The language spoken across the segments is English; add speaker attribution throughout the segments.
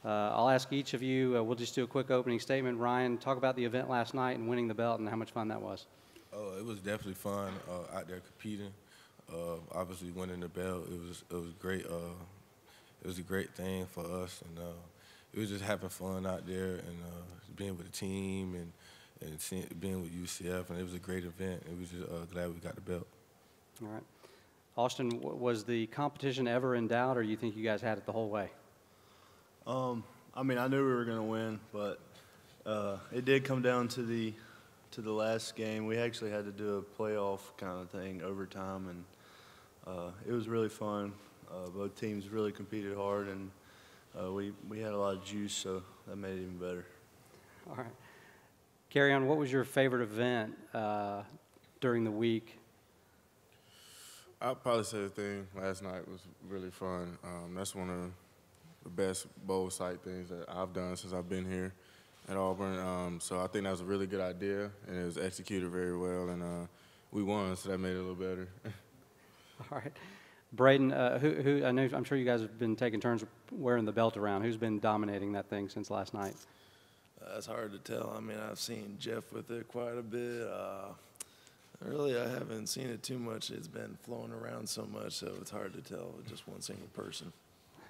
Speaker 1: I'll ask each of you, we'll just do a quick opening statement. Ryan, talk about the event last night and winning the belt and how much fun that was.
Speaker 2: Oh, it was definitely fun out there competing. Obviously, winning the belt, it was great. It was a great thing for us, and it was just having fun out there and being with the team and being with UCF, and it was a great event. It was just glad we got the belt.
Speaker 1: All right. Austin, was the competition ever in doubt, or you think you guys had it the whole way?
Speaker 3: I mean, I knew we were going to win, but it did come down to the last game. We actually had to do a playoff kind of thing, overtime, and it was really fun. Both teams really competed hard, and we had a lot of juice, so that made it even better.
Speaker 1: All right. Kerryon, what was your favorite event during the week?
Speaker 4: I'd probably say the thing last night was really fun. That's one of the best bowl site things that I've done since I've been here at Auburn. So I think that was a really good idea, and it was executed very well, and we won, so that made it a little better.
Speaker 1: All right. Braden, I'm sure you guys have been taking turns wearing the belt around. Who's been dominating that thing since last night?
Speaker 5: It's hard to tell. I mean, I've seen Jeff with it quite a bit. Really, I haven't seen it too much. It's been flowing around so much, so it's hard to tell with just one single person.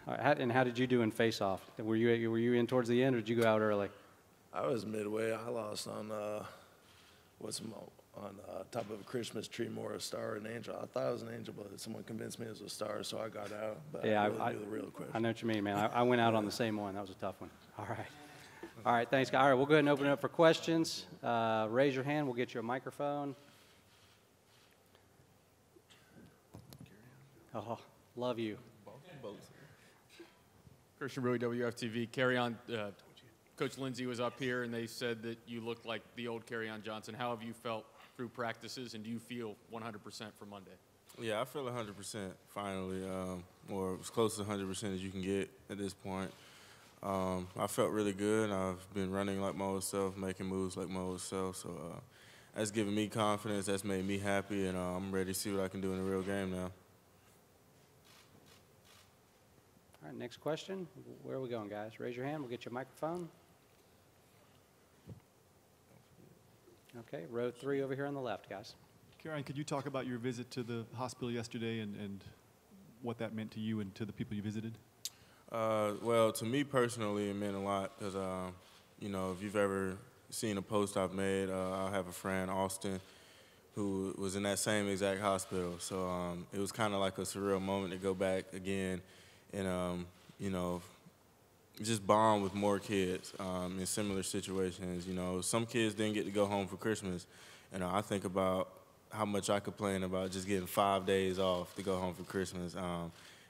Speaker 1: All right. And how did you do in face-off? Were you in towards the end, or did you go out early?
Speaker 5: I was midway. I lost on top of a Christmas tree, more a star or an angel. I thought it was an angel, but someone convinced me it was a star, so I got out. But
Speaker 1: yeah,
Speaker 5: I really knew the real question.
Speaker 1: I know what you mean, man. I went out on the same one. That was a tough one. All right. All right, thanks, guys. All right, we'll go ahead and open it up for questions. Raise your hand. We'll get you a microphone. Oh, love you.
Speaker 6: Christian Brewy, WFTV. Kerryon, Coach Lindsey was up here, and they said that you looked like the old Kerryon Johnson. How have you felt through practices, and do you feel 100% for Monday?
Speaker 4: Yeah, I feel 100% finally, or as close to 100% as you can get at this point. I felt really good. I've been running like my old self, making moves like my old self, so that's given me confidence. That's made me happy, and I'm ready to see what I can do in a real game now.
Speaker 1: All right, next question. Where are we going, guys? Raise your hand. We'll get you a microphone. Okay, row 3 over here on the left, guys.
Speaker 7: Kerryon, could you talk about your visit to the hospital yesterday and what that meant to you and to the people you visited?
Speaker 4: Well, to me personally, it meant a lot because, you know, if you've ever seen a post I've made, I have a friend, Austin, who was in that same exact hospital. So it was kind of like a surreal moment to go back again and, you know, just bond with more kids in similar situations. You know, some kids didn't get to go home for Christmas. And I think about how much I complain about just getting 5 days off to go home for Christmas.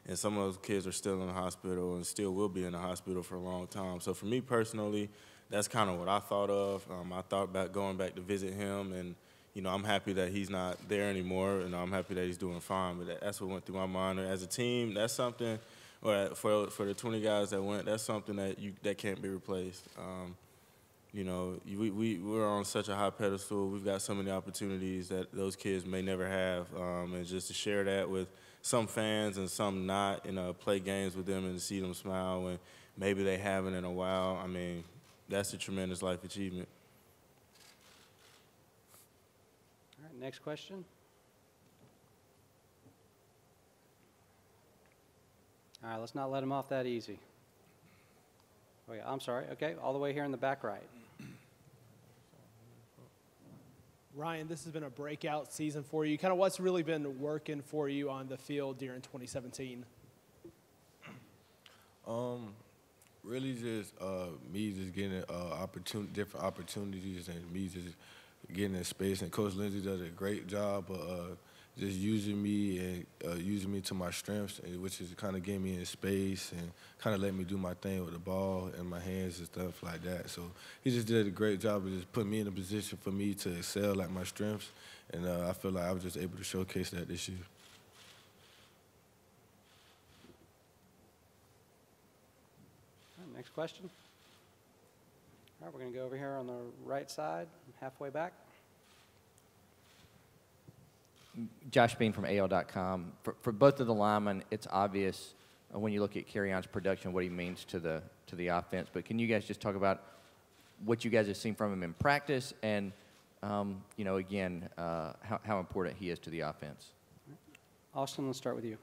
Speaker 4: And some of those kids are still in the hospital and still will be in the hospital for a long time. So for me personally, that's kind of what I thought of. I thought about going back to visit him, and, you know, I'm happy that he's not there anymore, and I'm happy that he's doing fine. But that's what went through my mind. As a team, that's something, or for the 20 guys that went, that's something that can't be replaced. You know, we're on such a high pedestal. We've got so many opportunities that those kids may never have, and just to share that with some fans and some not, and play games with them and see them smile when maybe they haven't in a while. I mean, that's a tremendous life achievement.
Speaker 1: All right, next question. All right, let's not let him off that easy. Oh, yeah, I'm sorry. Okay, all the way here in the back right.
Speaker 8: Ryan, this has been a breakout season for you. Kind of what's really been working for you on the field during 2017?
Speaker 2: Really just me just getting different opportunities and me just getting in space. And Coach Lindsey does a great job of just using me and using me to my strengths, which is kind of getting me in space and kind of letting me do my thing with the ball and my hands and stuff like that. So he just did a great job of just putting me in a position for me to excel at my strengths, and I feel like I was just able to showcase that this year.
Speaker 1: All right, next question. All right, we're going to go over here on the right side, halfway back.
Speaker 9: Josh Bean from AL.com. For both of the linemen, it's obvious when you look at Kerryon's production, what he means to the offense. But can you guys just talk about what you guys have seen from him in practice and, again, how important he is to the offense?
Speaker 1: Austin, let's start with you.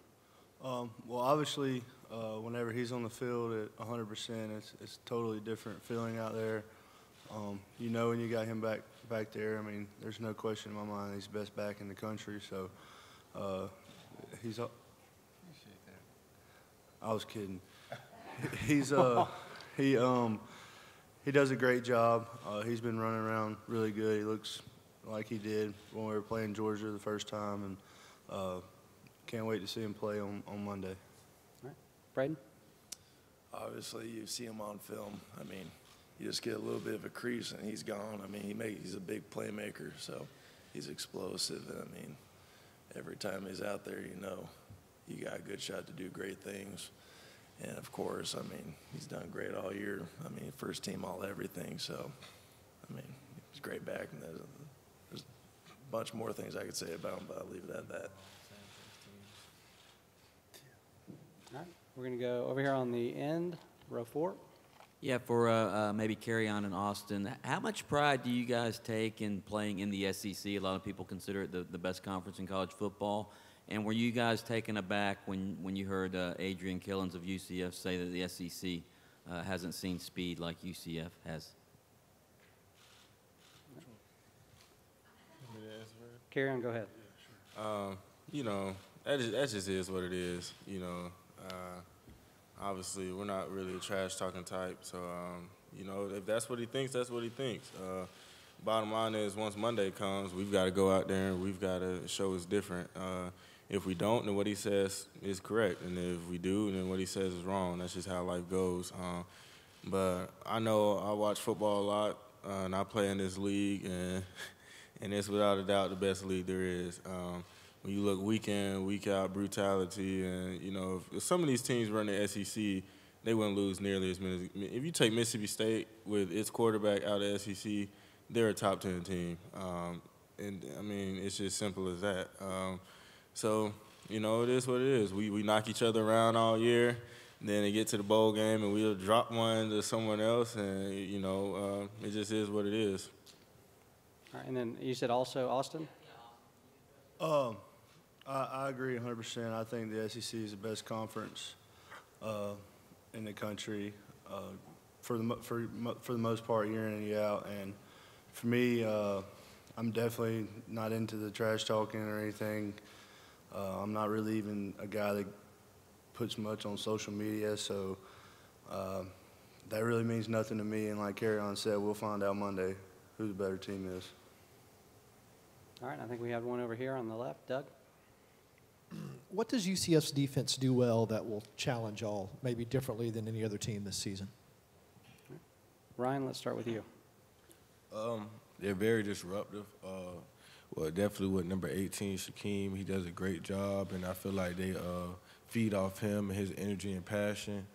Speaker 3: Well, obviously, whenever he's on the field at 100%, it's totally different feeling out there. When you got him back there, I mean, there's no question in my mind he's the best back in the country. So he's. I was kidding. He does a great job. He's been running around really good. He looks like he did when we were playing Georgia the first time, and can't wait to see him play on Monday.
Speaker 1: All right. Braden?
Speaker 5: Obviously, you see him on film. I mean, you just get a little bit of a crease, and he's gone. I mean, he's a big playmaker, so he's explosive. And, I mean, every time he's out there, you got a good shot to do great things. And, of course, I mean, he's done great all year. I mean, first team all everything. So, I mean, he's great back. And there's a bunch more things I could say about him, but I'll leave it at that.
Speaker 1: All right. We're going to go over here on the end, row 4.
Speaker 10: Yeah, for maybe Kerryon and Austin, how much pride do you guys take in playing in the SEC? A lot of people consider it the best conference in college football. And were you guys taken aback when you heard Adrian Killens of UCF say that the SEC hasn't seen speed like UCF has?
Speaker 1: Kerryon, go ahead.
Speaker 4: That just is what it is. Obviously, we're not really a trash-talking type. So, if that's what he thinks, that's what he thinks. Bottom line is, once Monday comes, we've got to go out there and we've got to show it's different. If we don't, then what he says is correct. And if we do, then what he says is wrong. That's just how life goes. But I know I watch football a lot, and I play in this league, and it's without a doubt the best league there is. When you look week in, week out, brutality, and, if some of these teams run the SEC, they wouldn't lose nearly as many. If you take Mississippi State with its quarterback out of SEC, they're a top 10 team. And, I mean, it's just simple as that. So, it is what it is. We knock each other around all year, then they get to the bowl game, and we'll drop one to someone else, and, it just is what it is.
Speaker 1: All right, and then you said also Austin?
Speaker 3: I agree 100%. I think the SEC is the best conference in the country for the most part, year in and year out. And for me, I'm definitely not into the trash talking or anything. I'm not really even a guy that puts much on social media, so that really means nothing to me. And like Kerryon said, we'll find out Monday who the better team is.
Speaker 1: All right, I think we have one over here on the left. Doug?
Speaker 11: What does UCF's defense do well that will challenge all, maybe differently than any other team this season?
Speaker 1: Ryan, let's start with you.
Speaker 2: They're very disruptive. Definitely with number 18, Shaquem, he does a great job, and I feel like they feed off him and his energy and passion,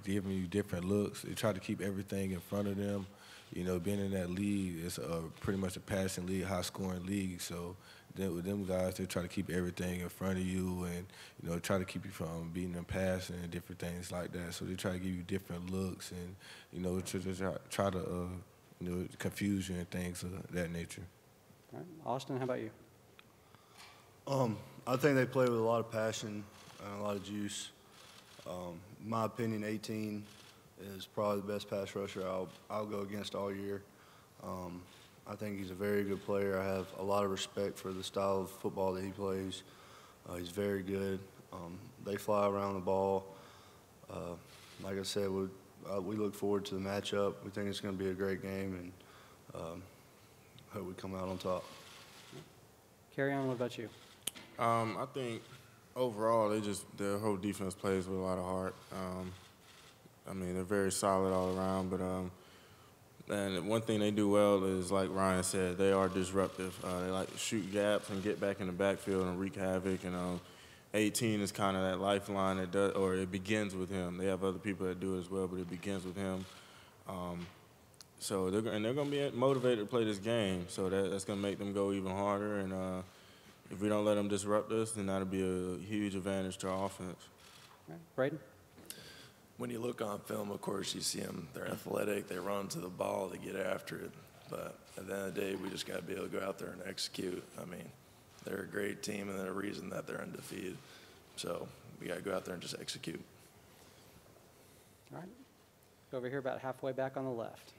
Speaker 2: giving you different looks. They try to keep everything in front of them. Being in that league, it's pretty much a passing league, high-scoring league. So then with them guys, they try to keep everything in front of you and, try to keep you from beating them passing and different things like that. So they try to give you different looks and, try to, confuse you and things of that nature.
Speaker 1: All right. Austin, how about you?
Speaker 3: I think they play with a lot of passion and a lot of juice. In my opinion, 18 is probably the best pass rusher I'll go against all year. I think he's a very good player. I have a lot of respect for the style of football that he plays. He's very good. They fly around the ball. Like I said, we look forward to the matchup. We think it's going to be a great game, and hope we come out on top.
Speaker 1: Kerryon, what about you?
Speaker 4: I think overall, their whole defense plays with a lot of heart. They're very solid all around, but and one thing they do well is, like Ryan said, they are disruptive. They like to shoot gaps and get back in the backfield and wreak havoc. 18 is kind of that lifeline that does, or it begins with him. They have other people that do it as well, but it begins with him. So they're going to be motivated to play this game. So that's going to make them go even harder. And if we don't let them disrupt us, then that'll be a huge advantage to our offense.
Speaker 1: right. Braden?
Speaker 5: When you look on film, of course, you see them. They're athletic. They run to the ball. They get after it. But at the end of the day, we just got to be able to go out there and execute. I mean, they're a great team, and they're a reason that they're undefeated. So we got to go out there and just execute.
Speaker 1: All right. Go over here about halfway back on the left.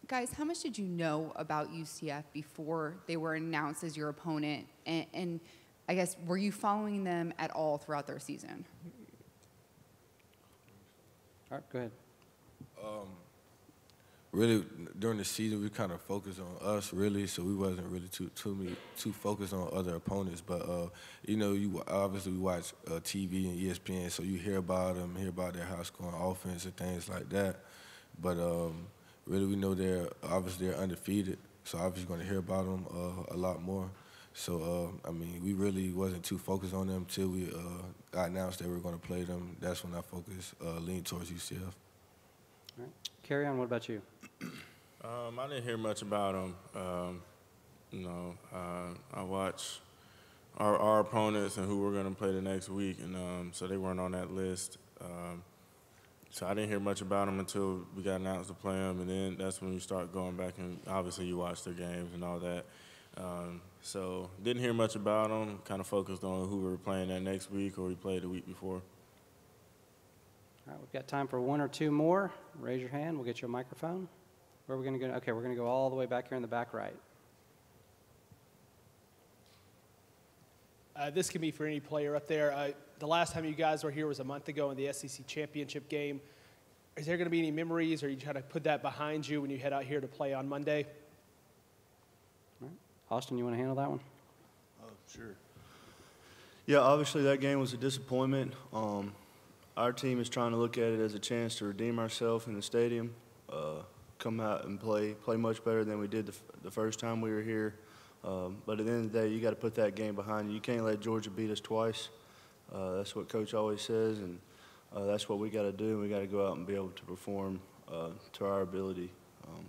Speaker 12: Guys, how much did you know about UCF before they were announced as your opponent? And I guess, were you following them at all throughout their season?
Speaker 1: All right, go ahead.
Speaker 2: Really, during the season, we kind of focused on us, really, so we wasn't really too focused on other opponents. But, you know, obviously we watch TV and ESPN, so you hear about them, hear about their high-scoring offense and things like that. But really, we know they're undefeated, so obviously going to hear about them a lot more. So, I mean, we really wasn't too focused on them until we got announced that we were going to play them. That's when our focus leaned towards UCF.
Speaker 1: All right. Kerryon, what about you?
Speaker 4: I didn't hear much about them. You know, I watch our opponents and who we're going to play the next week, and so they weren't on that list. So I didn't hear much about them until we got announced to play them, and then that's when you start going back and obviously you watch their games and all that. So didn't hear much about them. Kind of focused on who we were playing that next week or we played the week before.
Speaker 1: All right, we've got time for one or two more. Raise your hand. We'll get you a microphone. Where are we going to go? Okay, we're going to go all the way back here in the back right.
Speaker 8: This can be for any player up there. The last time you guys were here was a month ago in the SEC championship game. Is there going to be any memories, or are you trying to put that behind you when you head out here to play on Monday?
Speaker 1: All right. Austin, you want to handle that one?
Speaker 3: Oh, sure. Yeah, obviously that game was a disappointment. Our team is trying to look at it as a chance to redeem ourselves in the stadium, come out and play much better than we did the first time we were here. But at the end of the day, you got to put that game behind you. You can't let Georgia beat us twice. That's what Coach always says, and that's what we got to do. We got to go out and be able to perform to our ability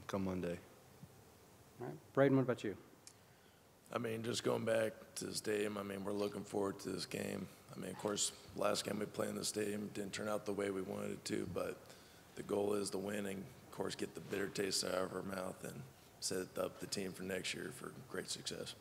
Speaker 3: come Monday.
Speaker 1: All right. Braden, what about you?
Speaker 5: I mean, just going back to the stadium, I mean, we're looking forward to this game. I mean, of course, last game we played in the stadium didn't turn out the way we wanted it to, but the goal is to win and, of course, get the bitter taste out of our mouth and set up the team for next year for great success.